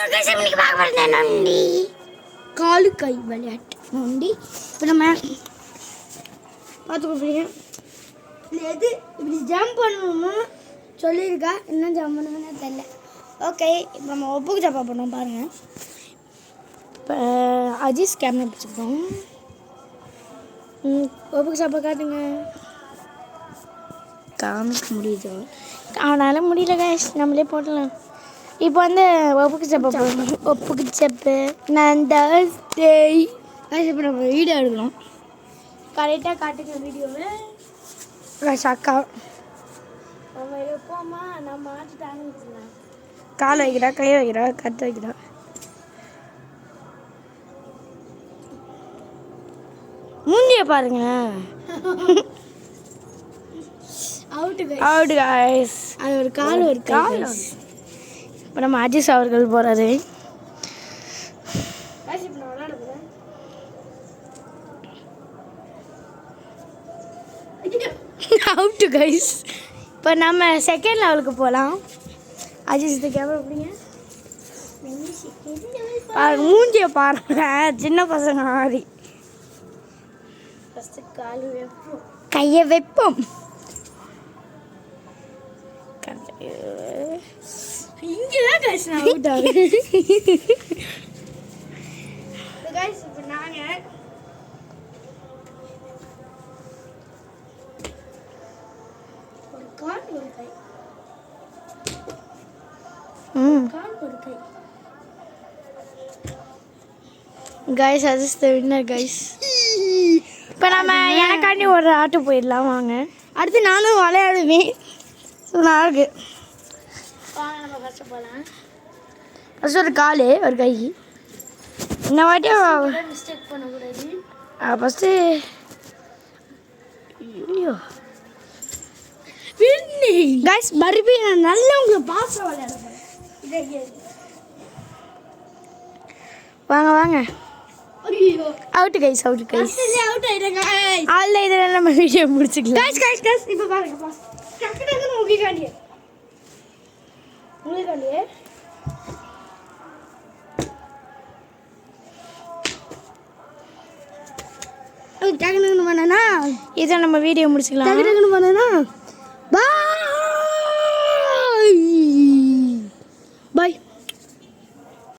நொண்டி காலு கை விளையாட்டு நொண்டி. இப்போ நம்ம பார்த்துக்கோங்க, எது இப்படி ஜம்ப் பண்ணணும்னு சொல்லியிருக்கா, இன்னும் ஜம்ப் பண்ணுவேன்னு தெரியல. ஓகே, இப்போ நம்ம ஒப்புக்கு ஜப்பா பண்ணோம் பாருங்கள். இப்போ அஜீஸ் கேமரா பிடிச்சிக்கிறோம். ஒப்புக்கு ஜப்பா காட்டுங்க. காமிக்க முடியுதோ? அவனால் முடியல கைஸ், நம்மளே போடலாம். இப்போ வந்து ஒப்புக்கு ஜப்பா போடணும். ஒப்புக்கு ஜப்பு நான் தர்ஸ்டே கைஸ். இப்போ நம்ம வீடியோ எடுக்கணும். கரெக்டாக காட்டுங்க வீடியோவை கைஸ். அக்கா நம்ம இருப்போமா, நம்ம மாட்டிட்டாங்க. கால் வைக்கிறா, கை வைக்கிறா, கத்து வைக்கிறா. மூஞ்சியை பாருங்க. Out guys. அது ஒரு கால், ஒரு கால். இப்போ நம்ம அஜீஸ் அவர்கள் போகிறாரு. Out guys. இப்போ நம்ம செகண்ட் லெவலுக்கு போகலாம். அஜீஸ் இந்த கேமரா எப்படிங்க பாருங்க, மூஞ்சியை பாருங்க, சின்ன பசங்க மாதிரி. ஃபஸ்ட்டு கால் வைப்போம், கையை வைப்போம். இங்கேதான் கைஸ் நான் அவுட் ஆகுது. கைஸ் இப்போ நாங்கள் ஒரு கால் ஒரு கை, கால் ஒரு கை. Guys Aziz the winner guys. இப்போ நம்ம எனக்காண்டி ஒரு ஆட்டு போயிடலாம் வாங்க. அடுத்து நானும் விளையாடுவேன். ஸோ நல்லா இருக்கு. வாங்க நம்ம ஃபஸ்ட்டு போகலாம். ஃபஸ்ட்டு ஒரு கால் ஒரு கை. இந்த வாட்டியும் மிஸ்டேக் பண்ணக்கூடாது. ஃபஸ்ட்டு கைஸ் மறுபடியும் நான் நல்லா உங்களை பாச விளையாடுறேன். வாங்க வாங்க. Out guys, out guys, out ஆயிடுங்க. ஆல்ல இதெல்லாம் நம்ம வீடியோ முடிச்சுக்கலாம். கைஸ் கைஸ் கைஸ் இப்போ பாருங்க, பாஸ் டக்கு டக்குன்னு உங்களுக்கு டக்குன்னு பண்ணனா இதை நம்ம வீடியோ முடிச்சுக்கலாம். டக்குன்னு பண்ணனா